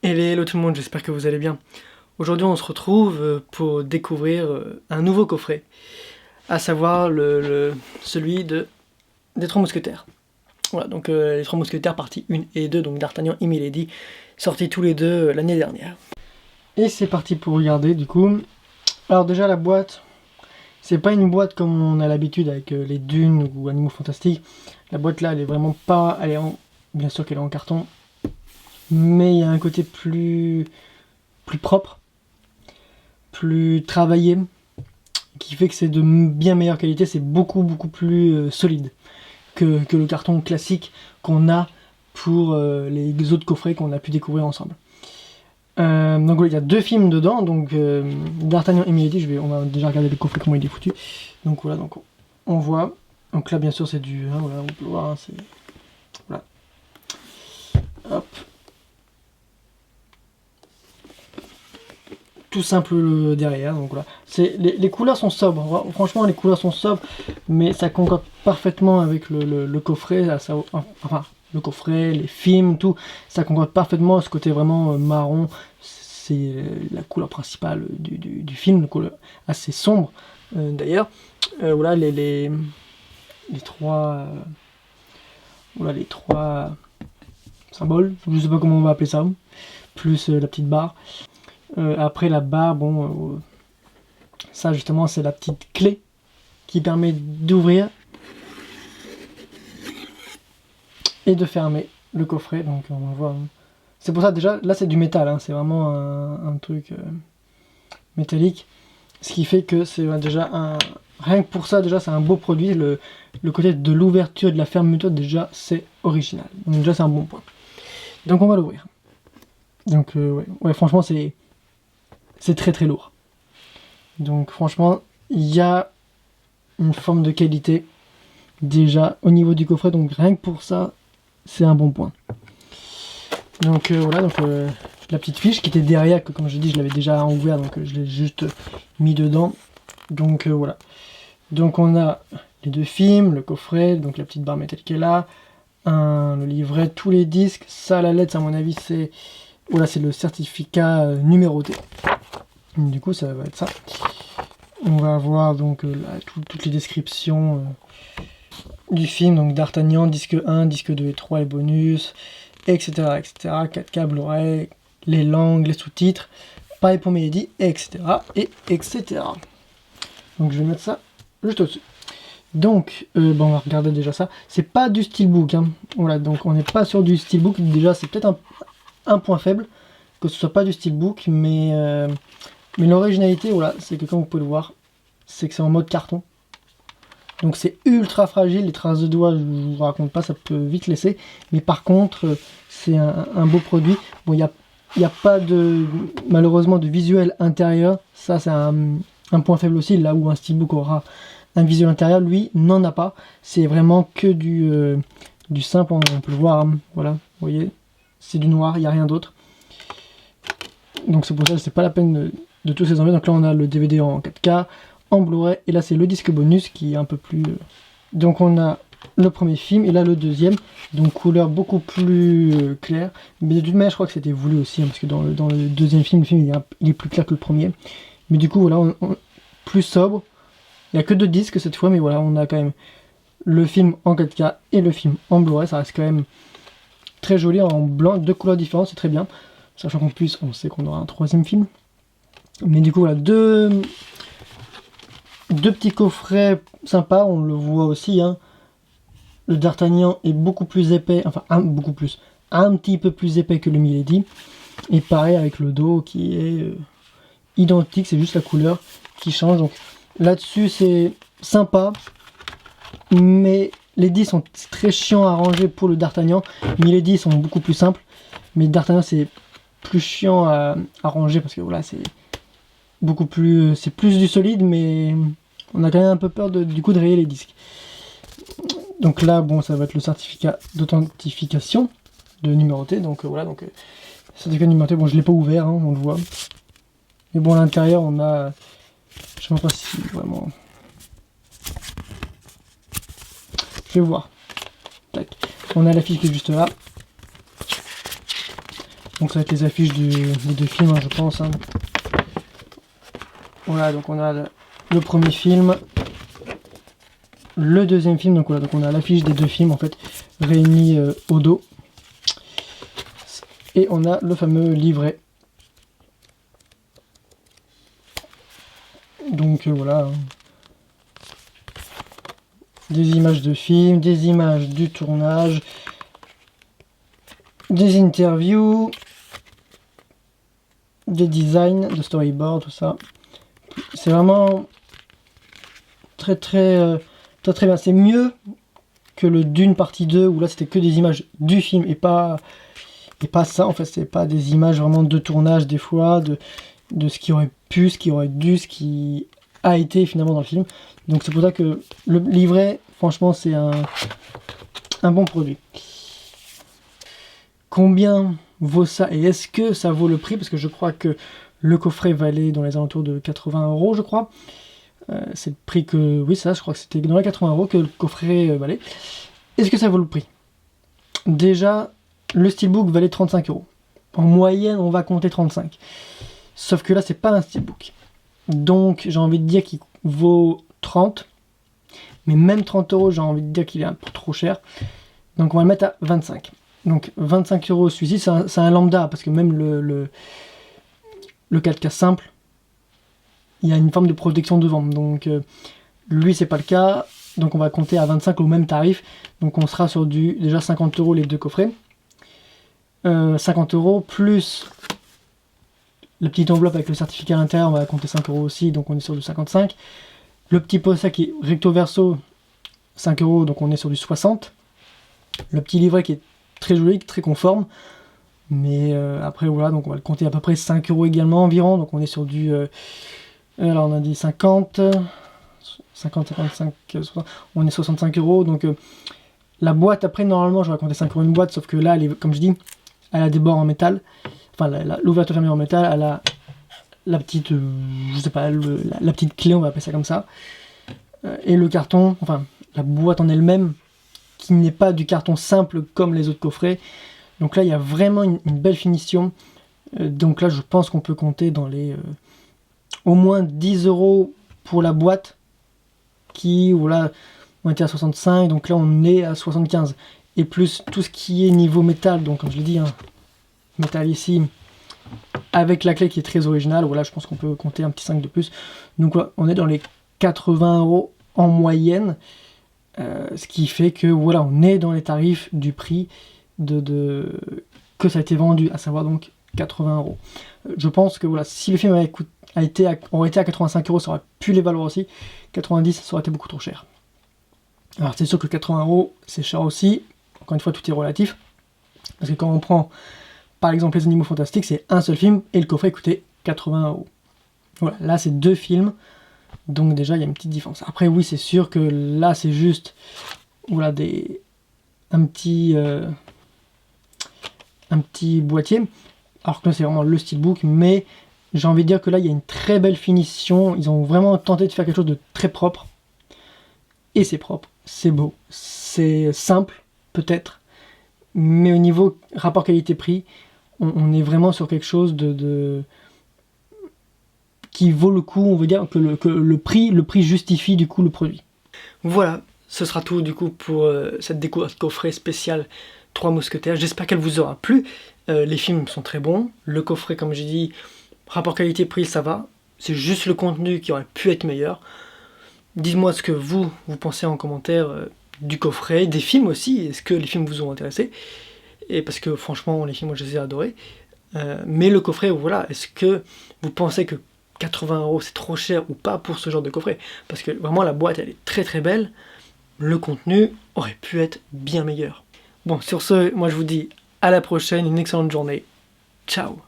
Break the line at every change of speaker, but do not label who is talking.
Hello tout le monde, j'espère que vous allez bien. Aujourd'hui on se retrouve pour découvrir un nouveau coffret, à savoir celui des Trois Mousquetaires. Voilà, donc les Trois Mousquetaires partie 1 et 2, donc D'Artagnan et Milady, sortis tous les deux l'année dernière. Et c'est parti pour regarder du coup. Alors déjà la boîte, c'est pas une boîte comme on a l'habitude avec les Dunes ou Animaux Fantastiques. La boîte là elle est vraiment pas, bien sûr qu'elle est en carton, mais il y a un côté plus propre, plus travaillé, qui fait que c'est de bien meilleure qualité, c'est beaucoup plus solide que le carton classique qu'on a pour les autres coffrets qu'on a pu découvrir ensemble. Donc voilà, il y a 2 films dedans, donc D'Artagnan et Milady, on va déjà regarder le coffret comment il est foutu. Donc voilà, donc on voit, donc là bien sûr c'est du, hein, voilà, on peut voir, hein, c'est, voilà, hop, tout simple derrière, donc voilà. Les couleurs sont sobres, franchement les couleurs sont sobres, mais ça concorde parfaitement avec le coffret, enfin le coffret, les films, tout, ça concorde parfaitement, ce côté vraiment marron, c'est la couleur principale du film, une couleur assez sombre d'ailleurs. Voilà les trois, voilà les trois symboles, je sais pas comment on va appeler ça, plus la petite barre. Après la barre, bon, ça justement c'est la petite clé qui permet d'ouvrir et de fermer le coffret. Donc on va voir. C'est pour ça déjà, là c'est du métal, hein, c'est vraiment un truc métallique. Ce qui fait que c'est déjà rien que pour ça déjà c'est un beau produit. Le côté de l'ouverture et de la fermeture déjà c'est original. Donc déjà c'est un bon point. Donc on va l'ouvrir. Donc ouais, franchement c'est très lourd. Donc franchement, il y a une forme de qualité déjà au niveau du coffret, donc rien que pour ça, c'est un bon point. Donc voilà, donc la petite fiche qui était derrière, que comme je dis, je l'avais déjà ouvert, donc je l'ai juste mis dedans. Donc voilà. Donc on a les 2 films, le coffret, donc la petite barre métallique qui est là, le livret, tous les disques, ça la lettre, à mon avis, c'est voilà, c'est le certificat numéroté. Du coup, ça va être ça. On va avoir donc là, toutes les descriptions du film, donc D'Artagnan, disque 1, disque 2 et 3, les bonus, etc. 4K, Blu-ray, les langues, les sous-titres, pareil pour Milady, etc. etc. Donc je vais mettre ça juste au-dessus. Donc, bon, on va regarder déjà ça. C'est pas du steelbook, hein. Voilà, donc on n'est pas sur du steelbook. Déjà, c'est peut-être un point faible que ce soit pas du steelbook, mais l'originalité, voilà, c'est que comme vous pouvez le voir, c'est que c'est en mode carton. Donc c'est ultra fragile, les traces de doigts, je vous raconte pas, ça peut vite laisser. Mais par contre, c'est un beau produit. Bon, il n'y a pas malheureusement de visuel intérieur. Ça, c'est un point faible aussi, là où un steelbook aura un visuel intérieur, lui, n'en a pas. C'est vraiment que du simple, on peut le voir, hein. Voilà, vous voyez, c'est du noir, il n'y a rien d'autre. Donc c'est pour ça que c'est pas la peine de tous ces enlever. Donc là, on a le DVD en 4K, en Blu-ray, et là c'est le disque bonus qui est un peu plus... Donc on a le premier film, et là le deuxième, donc couleur beaucoup plus claire, mais de toute manière je crois que c'était voulu aussi, hein, parce que dans le deuxième film, le film il est plus clair que le premier, mais du coup voilà, plus sobre, il n'y a que 2 disques cette fois, mais voilà, on a quand même le film en 4K et le film en Blu-ray, ça reste quand même très joli, en blanc, 2 couleurs différentes, c'est très bien, sachant qu'en plus on sait qu'on aura un 3e film, mais du coup voilà, deux petits coffrets sympas, on le voit aussi, hein. Le D'Artagnan est beaucoup plus épais, enfin un petit peu plus épais que le Milady. Et pareil avec le dos qui est identique, c'est juste la couleur qui change. Donc là-dessus c'est sympa, mais les 10 sont très chiants à ranger pour le D'Artagnan. Milady sont beaucoup plus simples, mais D'Artagnan c'est plus chiant à ranger parce que voilà, c'est beaucoup plus, c'est plus du solide, mais on a quand même un peu peur du coup de rayer les disques. Donc là, bon, ça va être le certificat d'authentification de numéroté. Donc voilà, donc certificat numéroté. Bon, je l'ai pas ouvert, hein, on le voit. Mais bon, à l'intérieur, on a, je sais même pas si vraiment. Je vais voir. Tac. On a la fiche qui est juste là. Donc ça va être les affiches des deux films, hein, je pense. Hein. Voilà, donc on a le premier film, le deuxième film, donc voilà, donc on a l'affiche des deux films en fait, réunis au dos. Et on a le fameux livret. Donc voilà. Des images de films, des images du tournage, des interviews, des designs de storyboard, tout ça. C'est vraiment très bien. C'est mieux que le Dune partie 2 où là c'était que des images du film et pas ça. En fait, c'est pas des images vraiment de tournage des fois, de ce qui aurait pu, ce qui aurait dû, ce qui a été finalement dans le film. Donc c'est pour ça que le livret, franchement, c'est un bon produit. Combien vaut ça et est-ce que ça vaut le prix? Parce que je crois que le coffret valait dans les alentours de 80 €, je crois. C'est le prix que... Oui, ça, je crois que c'était dans les 80 € que le coffret valait. Est-ce que ça vaut le prix? Déjà, le steelbook valait 35 €. En moyenne, on va compter 35. Sauf que là, c'est pas un steelbook. Donc, j'ai envie de dire qu'il vaut 30. Mais même 30 €, j'ai envie de dire qu'il est un peu trop cher. Donc, on va le mettre à 25. Donc, 25 € celui-ci, c'est un lambda. Parce que même le 4K simple, il y a une forme de protection devant. Donc, lui, c'est pas le cas. Donc, on va compter à 25 au même tarif. Donc, on sera sur du déjà 50 € les deux coffrets. 50 € plus la petite enveloppe avec le certificat à l'intérieur, on va compter 5 € aussi, donc on est sur du 55. Le petit poster qui est recto verso, 5 €, donc on est sur du 60. Le petit livret qui est très joli, très conforme, mais après voilà, donc on va le compter à peu près 5 € également environ, donc on est sur du... alors on a dit 50, 55, 60, on est 65 €, donc la boîte, après normalement je vais compter 5 € une boîte, sauf que là, elle est, comme je dis, elle a des bords en métal, enfin l'ouverture fermée en métal, elle a la petite, je sais pas, la petite clé, on va appeler ça comme ça, et le carton, enfin la boîte en elle-même, qui n'est pas du carton simple comme les autres coffrets. Donc là il y a vraiment une belle finition, donc là je pense qu'on peut compter dans les au moins 10 € pour la boîte, qui, voilà, on était à 65, donc là on est à 75, et plus tout ce qui est niveau métal, donc comme je l'ai dit, hein, métal ici, avec la clé qui est très originale, voilà, je pense qu'on peut compter un petit 5 de plus. Donc voilà, on est dans les 80 € en moyenne, ce qui fait que voilà, on est dans les tarifs du prix que ça a été vendu, à savoir donc 80 €. Je pense que voilà, si le film aurait été à 85 €, ça aurait pu les valoir aussi. 90, ça aurait été beaucoup trop cher. Alors c'est sûr que 80 € c'est cher aussi. Encore une fois, tout est relatif. Parce que quand on prend par exemple Les Animaux Fantastiques, c'est un seul film et le coffret coûtait 80 €. Voilà, là c'est deux films. Donc déjà il y a une petite différence. Après oui, c'est sûr que là c'est juste voilà, un petit boîtier. Alors que là c'est vraiment le steelbook, mais j'ai envie de dire que là il y a une très belle finition. Ils ont vraiment tenté de faire quelque chose de très propre. Et c'est propre, c'est beau, c'est simple peut-être, mais au niveau rapport qualité-prix, on est vraiment sur quelque chose qui vaut le coup. On veut dire que le prix justifie du coup le produit. Voilà, ce sera tout du coup pour cette découverte coffret spécial 3 Mousquetaires. J'espère qu'elle vous aura plu. Les films sont très bons, le coffret, comme j'ai dit, rapport qualité-prix, ça va. C'est juste le contenu qui aurait pu être meilleur. Dites-moi ce que vous pensez en commentaire du coffret, des films aussi. Est-ce que les films vous ont intéressé? Et parce que franchement, les films, moi je les ai adorés. Mais le coffret, voilà, est-ce que vous pensez que 80 € c'est trop cher ou pas pour ce genre de coffret? Parce que vraiment la boîte elle est très très belle, le contenu aurait pu être bien meilleur. Bon, sur ce, moi je vous dis à la prochaine, une excellente journée. Ciao!